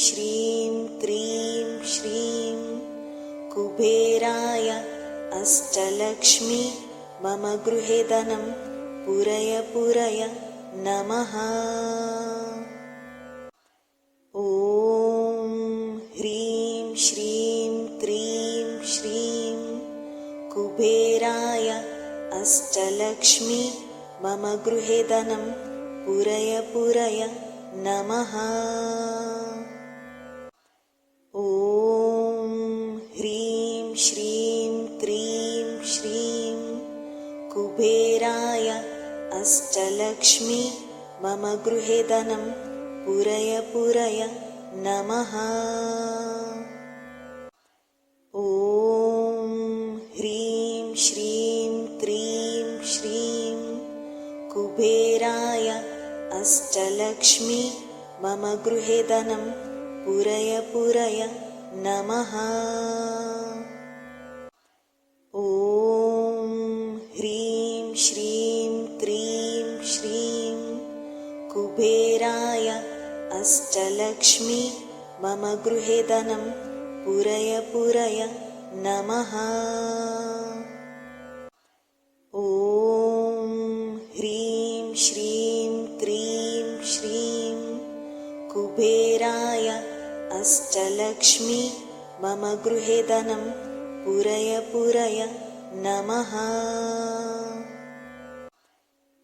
श्रीं क्रीं श्रीं कुबेराय अष्टलक्ष्मी मम गृहे धनं पूरय पूरय नमः। ॐ ह्रीं श्रीं क्रीं श्रीं कुबेराय अष्टलक्ष्मी मम गृहे धनं पूरय पूरय नमः। ॐ ह्रीं श्रीं क्रीं श्रीं कुबेराय अष्टलक्ष्मी मम गृहे धनं पूरय पूरय नमः। ॐ ह्रीं श्रीं क्रीं श्रीं कुबेराय अष्टलक्ष्मी मम गृहे धनं पूरय पूरय नमः। ॐ ह्रीं श्रीं क्रीं श्रीं कुबेराय अष्टलक्ष्मी मम गृहे धनं पूरय पूरय नमः। ॐ ह्रीं श्रीं क्रीं श्रीं कुबेराय अष्टलक्ष्मी मम गृहे धनं पूरय पूरय नमः।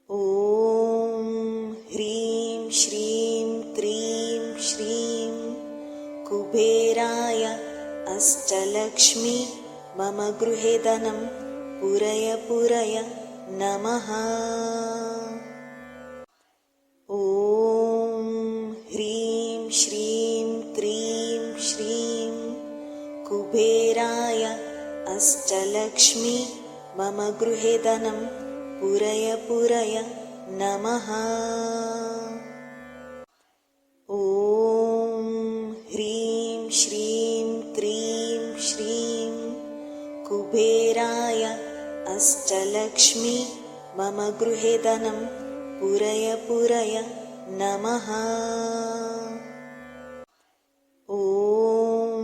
ॐ ह्रीं श्रीं क्रीं श्रीं कुबेराय अष्टलक्ष्मी मम गृहे धनं पूरय पूरय नमः। ॐ ह्रीं श्रीं क्रीं श्रीं कुबेराय अष्टलक्ष्मी मम गृहे धनं पूरय पूरय नमः। ॐ ह्रीं श्रीं क्रीं श्रीं कुबेराय अष्टलक्ष्मी मम गृहे धनं पूरय पूरय नमः। ॐ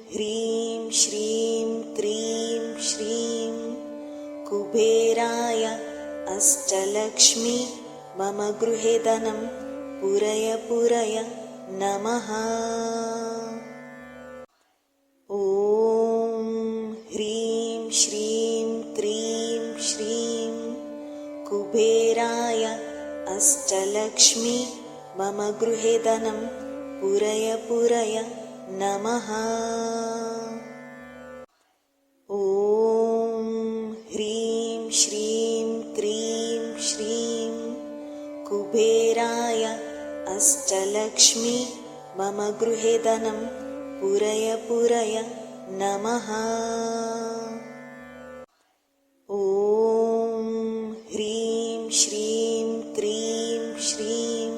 ह्रीं श्रीं क्रीं श्रीं कुबेराय अष्टलक्ष्मी मम गृहे धनं पूरय पूरय नमः। ॐ ह्रीं श्रीं क्रीं श्रीं कुबेराय अष्टलक्ष्मी मम गृहे धनं पूरय पूरय नमः। ॐ ह्रीं श्रीं क्रीं श्रीं कुबेराय अष्टलक्ष्मी मम गृहे धनं पूरय पूरय नमः। ॐ ह्रीं श्रीं क्रीं श्रीं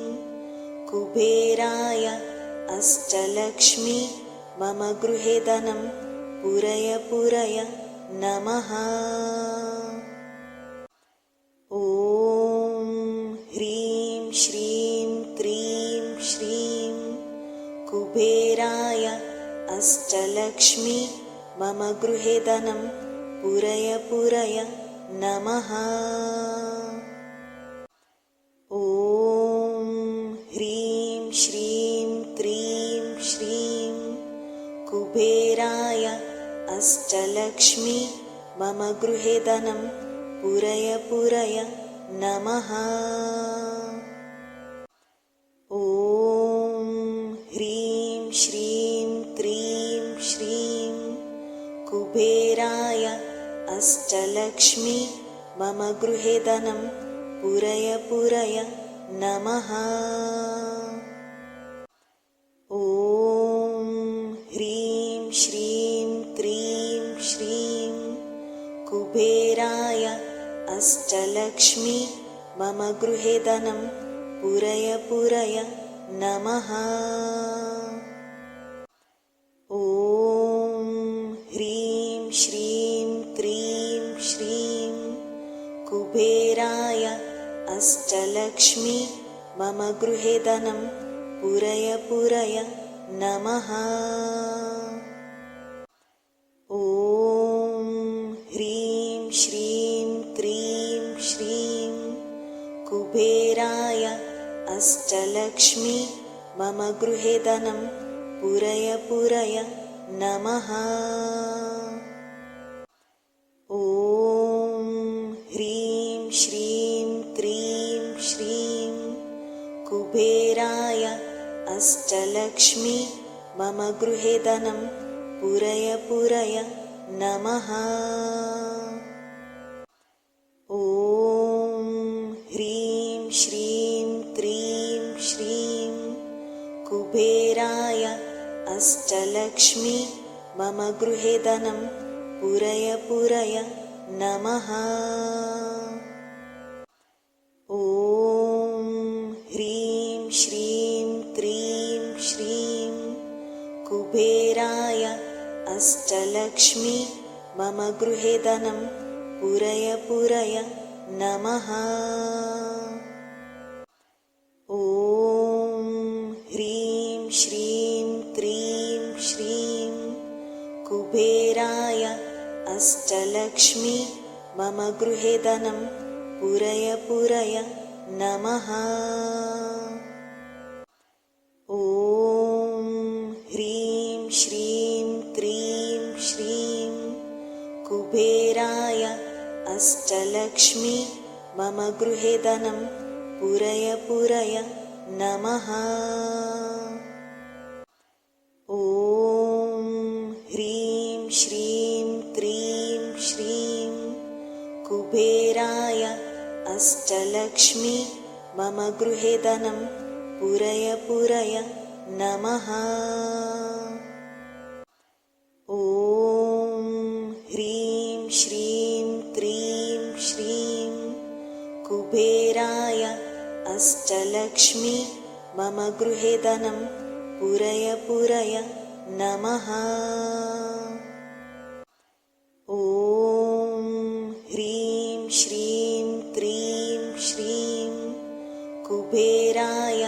कुबेराय अष्टलक्ष्मी मम गृहे धनं पूरय पूरय नमः। ॐ ह्रीं श्रीं क्रीं श्रीं कुबेराय अष्टलक्ष्मी मम गृहे धनं पूरय पूरय नमः। ॐ ह्रीं श्रीं क्रीं श्रीं कुबेराय अष्टलक्ष्मी मम गृहे धनं पूरय पूरय नमः। ॐ ह्रीं श्रीं क्रीं श्रीं कुबेराय अष्टलक्ष्मी मम गृहे धनं पूरय पूरय नमः। ॐ ह्रीं श्रीं क्रीं श्रीं कुबेराय अष्टलक्ष्मी मम गृहे धनं पूरय पूरय नमः। ॐ ह्रीं श्रीं क्रीं श्रीं कुबेराय अष्टलक्ष्मी मम गृहे धनं पूरय पूरय नमः। ॐ ह्रीं श्रीं क्रीं श्रीं कुबेराय अष्टलक्ष्मी मम गृहे धनं पूरय पूरय नमः। ॐ ह्रीं श्रीं क्रीं श्रीं कुबेराय अष्टलक्ष्मी मम गृहे धनं पूरय पूरय नमः। ॐ ह्रीं श्रीं क्रीं श्रीं कुबेराय अष्टलक्ष्मी मम गृहे धनं पूरय पूरय नमः। ॐ ह्रीं श्रीं क्रीं श्रीं कुबेराय अष्टलक्ष्मी मम गृहे धनं पूरय पूरय नमः। ॐ ह्रीं श्रीं क्रीं श्रीं कुबेराय अष्टलक्ष्मी मम गृहे धनं पूरय पूरय नमः। ॐ ह्रीं श्रीं क्रीं श्रीं कुबेराय अष्टलक्ष्मी मम गृहे धनं पूरय पूरय नमः। ॐ ह्रीं श्रीं क्रीं श्रीं कुबेराय अष्टलक्ष्मी मम गृहे धनं पूरय पूरय नमः। ॐ ह्रीं श्रीं क्रीं श्रीं कुबेराय अष्टलक्ष्मी मम गृहे धनं पूरय पूरय नमः। ॐ ह्रीं श्रीं क्रीं श्रीं कुबेराय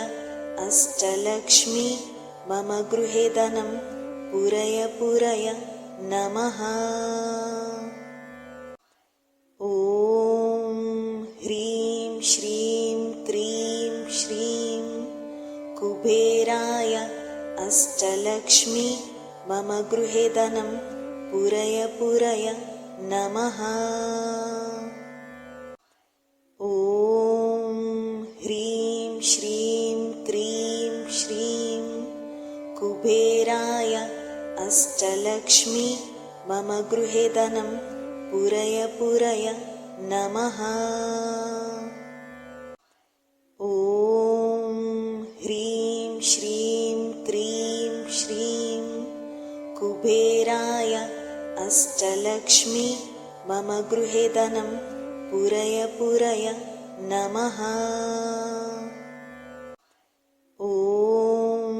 अष्टलक्ष्मी मम गृहे धनं पूरय पूरय नमः। ॐ ह्रीं श्रीं क्रीं श्रीं कुबेराय अष्टलक्ष्मी मम गृहे धनं पूरय पूरय नमः। ॐ ह्रीं श्रीं क्रीं श्रीं कुबेराय अष्टलक्ष्मी मम गृहे धनं पूरय पूरय नमः। ॐ ह्रीं श्रीं क्रीं श्रीं कुबेराय अष्टलक्ष्मी मम गृहे धनं पूरय पूरय नमः। ॐ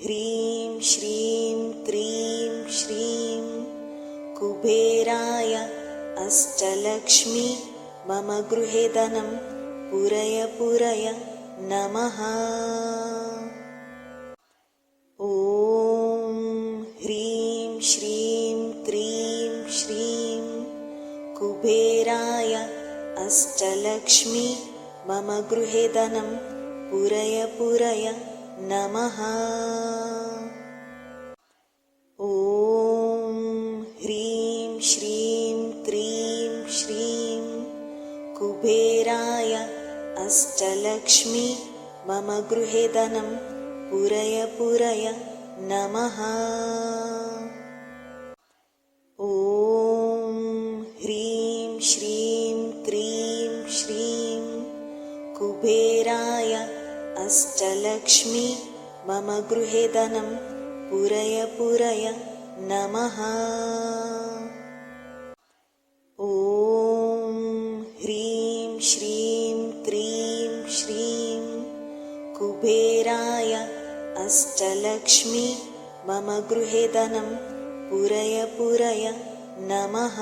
ह्रीं श्रीं क्रीं श्रीं कुबेराय अष्टलक्ष्मी मम गृहे धनं पूरय पूरय नमः। ॐ ह्रीं श्रीं क्रीं श्रीं कुबेराय अष्टलक्ष्मी मम गृहे धनं पूरय पूरय नमः। ॐ ह्रीं श्रीं क्रीं श्रीं कुबेराय अष्टलक्ष्मी मम गृहे धनं पूरय पूरय नमः। ॐ ह्रीं श्रीं क्रीं श्रीं कुबेराय अष्टलक्ष्मी मम गृहे धनं पूरय पूरय नमः। ॐ ह्रीं श्रीं क्रीं श्रीं कुबेराय अष्टलक्ष्मी मम गृहे धनं पूरय पूरय नमः।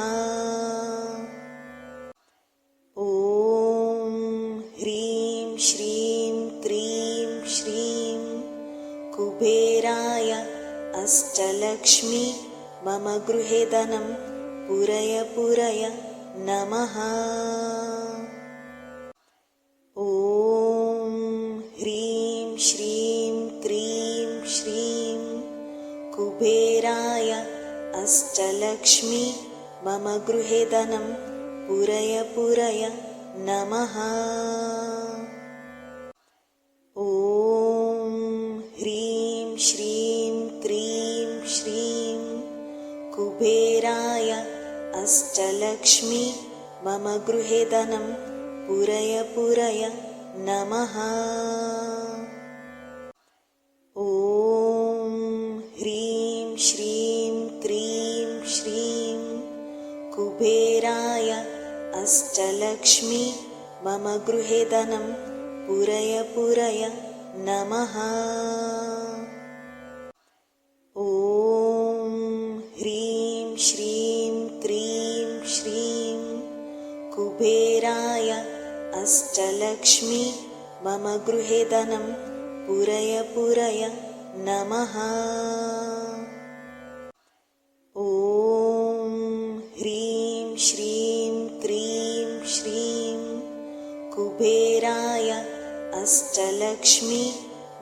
ॐ ह्रीं श्रीं क्रीं श्रीं कुबेराय अष्टलक्ष्मी मम गृहे धनं पूरय पूरय नमः। ॐ ह्रीं श्रीं क्रीं श्रीं कुबेराय अष्टलक्ष्मी मम गृहे धनं पूरय पूरय नमः। ॐ ह्रीं श्रीं क्रीं श्रीं कुबेराय अष्टलक्ष्मी मम गृहे धनं पूरय पूरय नमः। ॐ ह्रीं श्रीं क्रीं श्रीं कुबेराय अष्टलक्ष्मी मम गृहे धनं पूरय पूरय नमः। ॐ ह्रीं श्रीं क्रीं श्रीं कुबेराय अष्टलक्ष्मी मम गृहे धनं पूरय पूरय नमः। ॐ ह्रीं श्रीं क्रीं श्रीं कुबेराय अष्टलक्ष्मी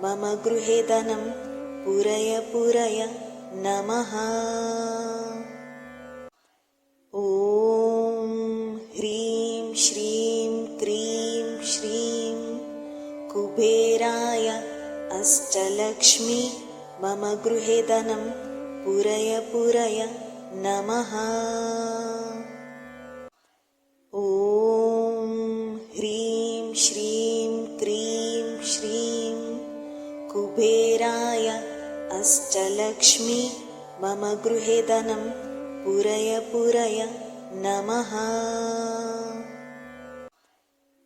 मम गृहे धनं पूरय पूरय नमः। ॐ ह्रीं श्रीं क्रीं श्रीं कुबेराय अष्टलक्ष्मी मम गृहे धनं पूरय पूरय नमः। ॐ ह्रीं श्रीं क्रीं श्रीं कुबेराय अष्टलक्ष्मी मम गृहे धनं पूरय पूरय नमः।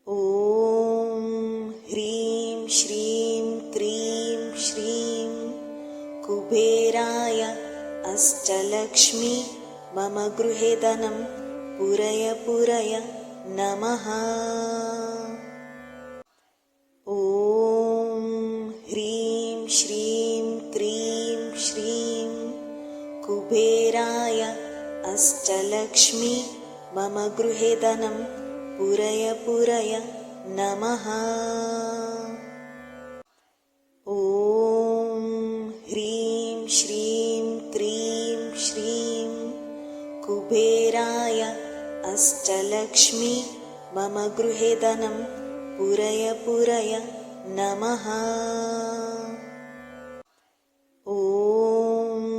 ॐ ह्रीं श्रीं क्रीं श्रीं कुबेराय अष्टलक्ष्मी मम गृहे धनं पूरय पूरय नमः। ॐ ह्रीं श्रीं क्रीं श्रीं कुबेराय अष्टलक्ष्मी मम गृहे धनं पूरय पूरय नमः। ॐ ह्रीं श्रीं क्रीं श्रीं कुबेराय अष्टलक्ष्मी मम गृहे धनं पूरय पूरय नमः। ॐ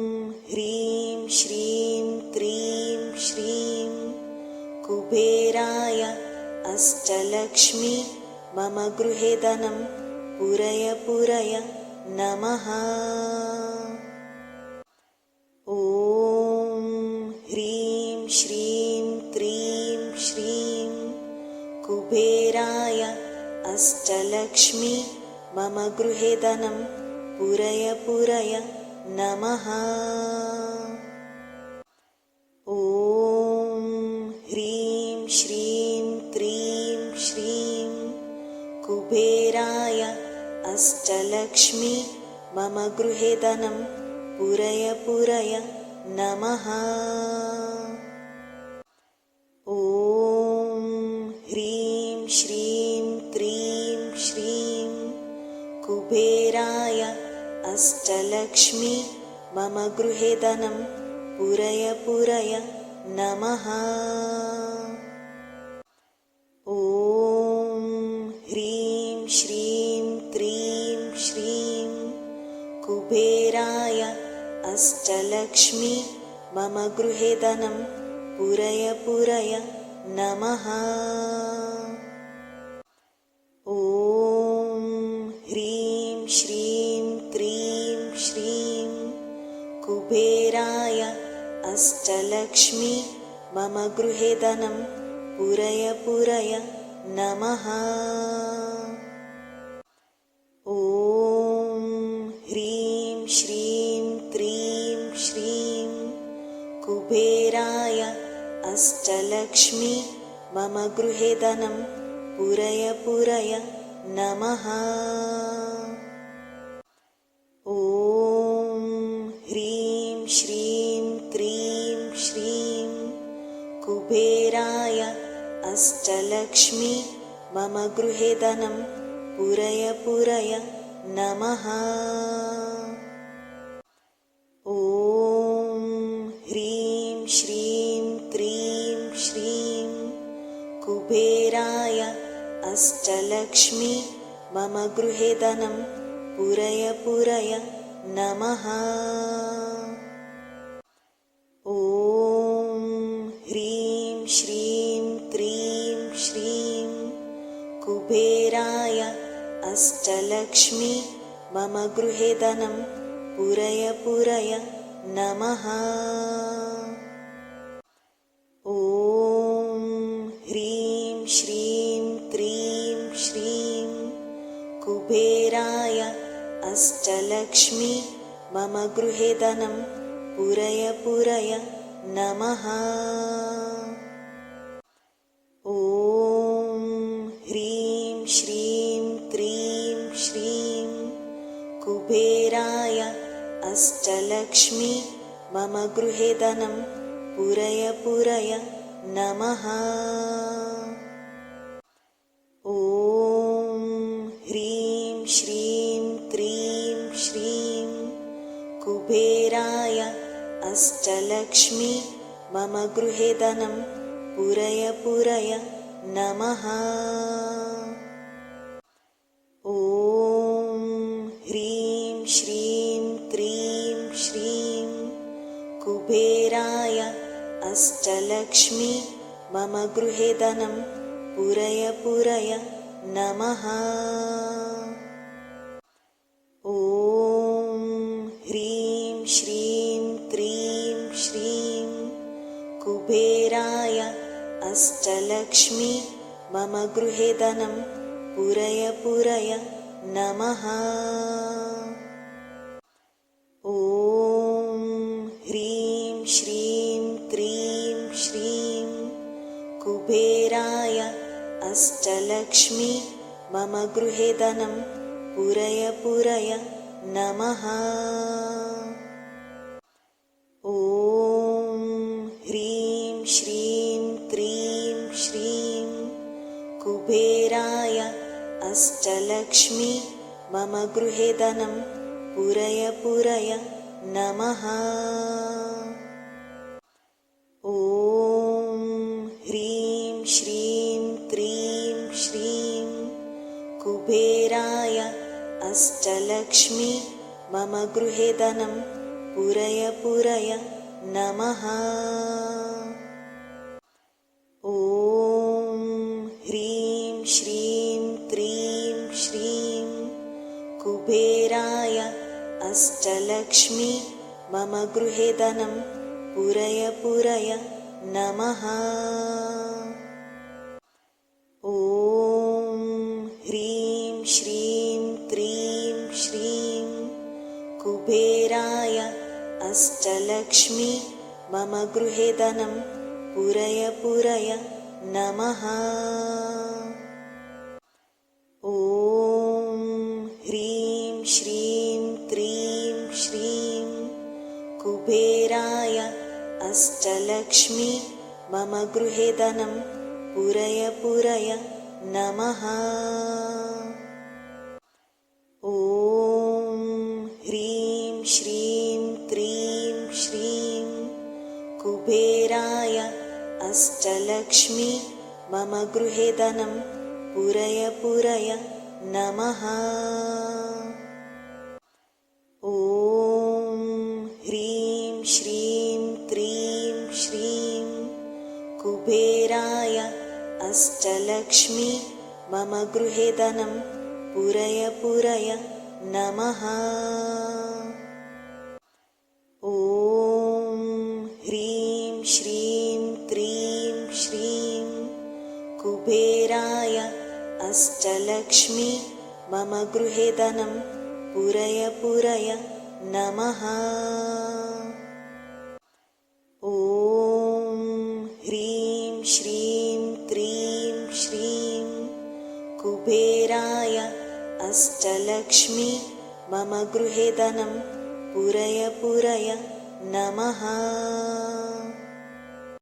ह्रीं श्रीं क्रीं श्रीं कुबेराय अष्टलक्ष्मी मम गृहे धनं पूरय पूरय नमः। ॐ ह्रीं श्रीं क्रीं श्रीं कुबेराय अष्टलक्ष्मी मम गृहे धनं पूरय पूरय नमः। ॐ ह्रीं श्रीं क्रीं श्रीं कुबेराय अष्टलक्ष्मी मम गृहे धनं पूरय पूरय नमः। ॐ ह्रीं श्रीं क्रीं श्रीं कुबेराय अष्टलक्ष्मी मम गृहे धनं पूरय पूरय नमः। ॐ ह्रीं श्रीं क्रीं श्रीं कुबेराय अष्टलक्ष्मी मम गृहे धनं पूरय पूरय नमः। ॐ ह्रीं श्रीं क्रीं श्रीं कुबेराय अष्टलक्ष्मी मम गृहे धनं पूरय पूरय नमः। ॐ ह्रीं श्रीं क्रीं श्रीं कुबेराय अष्टलक्ष्मी मम गृहे धनं पूरय पूरय नमः। ॐ अष्टलक्ष्मी मम गृहे धनं पूरय पूरय नमः। ॐ ह्रीं श्रीं क्रीं श्रीं कुबेराय अष्टलक्ष्मी मम गृहे धनं पूरय पूरय नमः। ॐ ह्रीं श्रीं क्रीं श्रीं कुबेराय अष्टलक्ष्मी मम गृहे धनं पूरय पूरय नमः। ॐ ह्रीं श्रीं क्रीं श्रीं कुबेराय अष्टलक्ष्मी मम गृहे धनं पूरय पूरय नमः। ॐ ह्रीं श्रीं क्रीं श्रीं कुबेराय अष्टलक्ष्मी मम गृहे धनं पूरय पूरय नमः। ॐ ह्रीं श्रीं क्रीं श्रीं कुबेराय अष्टलक्ष्मी मम गृहे धनं पूरय पूरय नमः। ॐ ह्रीं श्रीं क्रीं श्रीं कुबेराय अष्टलक्ष्मी मम गृहे धनं पूरय पूरय नमः। ॐ ह्रीं श्रीं क्रीं श्रीं कुबेराय अष्टलक्ष्मी मम गृहे धनं पूरय पूरय नमः। ॐ ह्रीं श्रीं क्रीं श्रीं कुबेराय अष्टलक्ष्मी मम गृहे धनं पूरय पूरय नमः। ॐ ह्रीं श्रीं क्रीं श्रीं कुबेराय अष्टलक्ष्मी मम गृहे धनं पूरय पूरय नमः। ॐ ह्रीं श्रीं क्रीं श्रीं कुबेराय अष्टलक्ष्मी मम गृहे धनं पूरय पूरय नमः। ॐ ह्रीं श्रीं क्रीं श्रीं कुबेराय अष्टलक्ष्मी मम गृहे धनं पूरय पूरय नमः। ॐ ह्रीं श्रीं क्रीं श्रीं कुबेराय अष्टलक्ष्मी मम गृहे धनं पूरय पूरय नमः। ॐ ह्रीं श्रीं क्रीं श्रीं कुबेराय अष्टलक्ष्मी मम गृहे धनं पूरय पूरय नमः। ॐ ह्रीं श्रीं क्रीं श्रीं कुबेराय अष्टलक्ष्मी मम गृहे धनं पूरय पूरय नमः। ॐ ह्रीं श्रीं क्रीं श्रीं कुबेराय अष्टलक्ष्मी मम गृहे धनं पूरय पूरय नमः। ॐ ह्रीं श्रीं क्रीं श्रीं कुबेराय अष्टलक्ष्मी मम गृहे धनं पूरय पूरय नमः। ॐ ह्रीं श्रीं क्रीं श्रीं कुबेराय अष्टलक्ष्मी मम गृहे धनं पूरय पूरय नमः।